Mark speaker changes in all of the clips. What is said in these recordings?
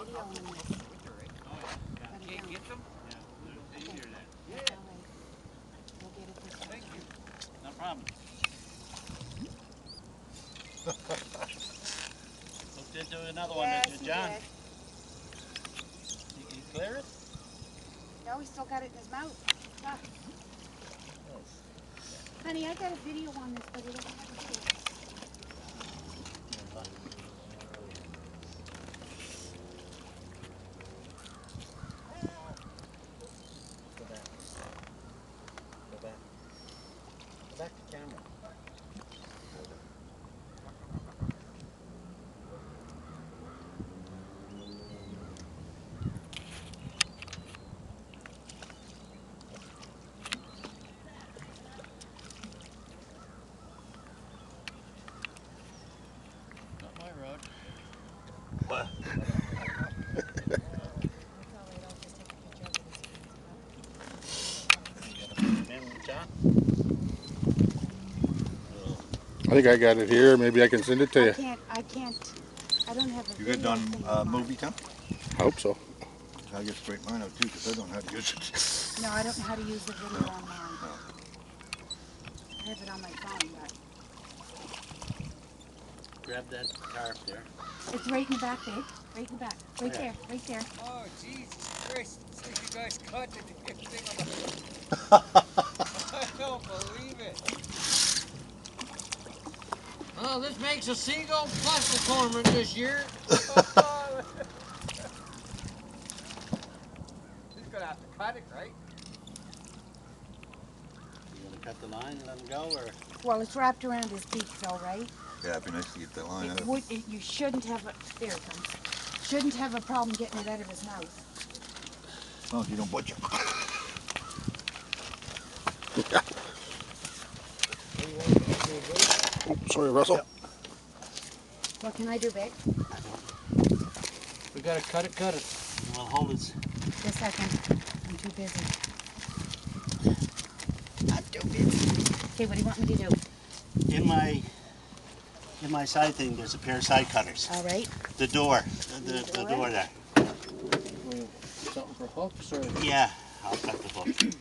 Speaker 1: video on this.
Speaker 2: Can't get them? Yeah, they're easier then.
Speaker 1: Yeah. We'll get it this way.
Speaker 2: Thank you. No problem. Looked into another one,
Speaker 1: Yes,
Speaker 2: did
Speaker 1: he
Speaker 2: you, John?
Speaker 1: did.
Speaker 2: You clear it?
Speaker 1: No, he still got it in his mouth. Ah. Honey, I got a video on this, but it doesn't have a video.
Speaker 2: Go back. Go back. Go back to camera. Not my road.
Speaker 3: What?
Speaker 4: I think I got it here. Maybe I can send it to you.
Speaker 1: I don't have a
Speaker 3: You
Speaker 1: video.
Speaker 3: good on
Speaker 1: thing on mine.
Speaker 3: movie time?
Speaker 4: I hope so.
Speaker 3: I'll get straight mine out too, because I don't know how to use it.
Speaker 1: No, I don't know how to use the video on mine. I have it on my phone, but
Speaker 2: Grab that carp there.
Speaker 1: it's right in the back, babe. Right in the back. Right
Speaker 2: Yeah.
Speaker 1: there. Right there.
Speaker 5: Oh, Jesus Christ. So you guys caught the damn thing on the... I don't believe it. Oh, this makes a Seagull Plus tournament this year. He's gonna have to cut it, right?
Speaker 2: You gonna cut the line and let him go, or?
Speaker 1: Well, it's wrapped around his beak, though, right?
Speaker 3: Yeah, it'd be nice to get that line out.
Speaker 1: You shouldn't have a. There it comes. Shouldn't have a problem getting it out of his mouth.
Speaker 3: As long as you don't butcher.
Speaker 4: Sorry, Russell.
Speaker 1: What can I do, babe?
Speaker 5: We gotta cut it, cut it.
Speaker 2: Well, hold it.
Speaker 1: Just a second. I'm too busy. I'm too busy. Okay, what do you want me to do?
Speaker 2: In my side thing, there's a pair of side cutters.
Speaker 1: All right.
Speaker 2: The door, the
Speaker 1: door?
Speaker 2: door there.
Speaker 5: Something for hooks or...
Speaker 2: Yeah, I'll cut the hook.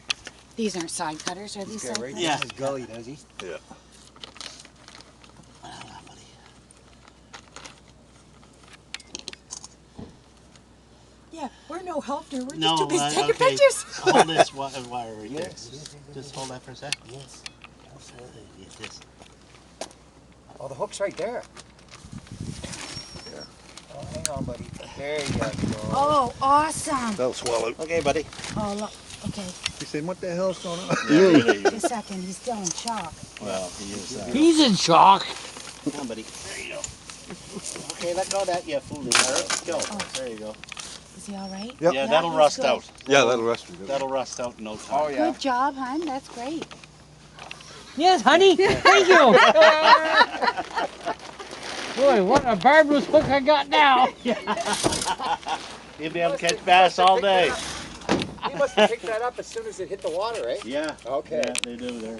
Speaker 1: These aren't side cutters, are these side cutters?
Speaker 2: Yeah.
Speaker 5: His gully, does he?
Speaker 3: Yeah.
Speaker 2: Ah, buddy.
Speaker 1: Yeah, we're no help here. We're
Speaker 2: No,
Speaker 1: just too busy taking
Speaker 2: okay.
Speaker 1: pictures.
Speaker 2: Hold this wire right there.
Speaker 5: Yes.
Speaker 2: Just hold that for a sec.
Speaker 5: Yes.
Speaker 2: Yes, this.
Speaker 5: Oh, the hook's right there.
Speaker 3: Yeah.
Speaker 5: Oh, hang on, buddy. There you go.
Speaker 1: Oh, awesome.
Speaker 3: That'll swallow.
Speaker 2: Okay, buddy.
Speaker 1: Oh, look. Okay,
Speaker 3: He said, what the hell's going on?
Speaker 1: just a second. He's still in shock.
Speaker 2: Well, he is.
Speaker 5: He's in shock.
Speaker 2: Come on, buddy. There you go. Okay, let go of that. Yeah, fool. Go.
Speaker 1: Oh.
Speaker 2: There you go.
Speaker 1: Is he all right?
Speaker 3: Yep.
Speaker 2: Yeah,
Speaker 1: That
Speaker 2: that'll
Speaker 1: was
Speaker 2: rust
Speaker 1: good.
Speaker 2: out.
Speaker 3: Yeah, that'll rest me.
Speaker 2: That'll rust out in no time.
Speaker 5: Oh, yeah.
Speaker 1: Good job, hon. That's great.
Speaker 5: Yes, honey. Thank you. Boy, what a barbarous hook I got now.
Speaker 2: You'll be able to catch bass all day.
Speaker 5: He must have picked that up as soon as it hit the water, right?
Speaker 2: Yeah.
Speaker 5: Okay.
Speaker 2: Yeah, they do there.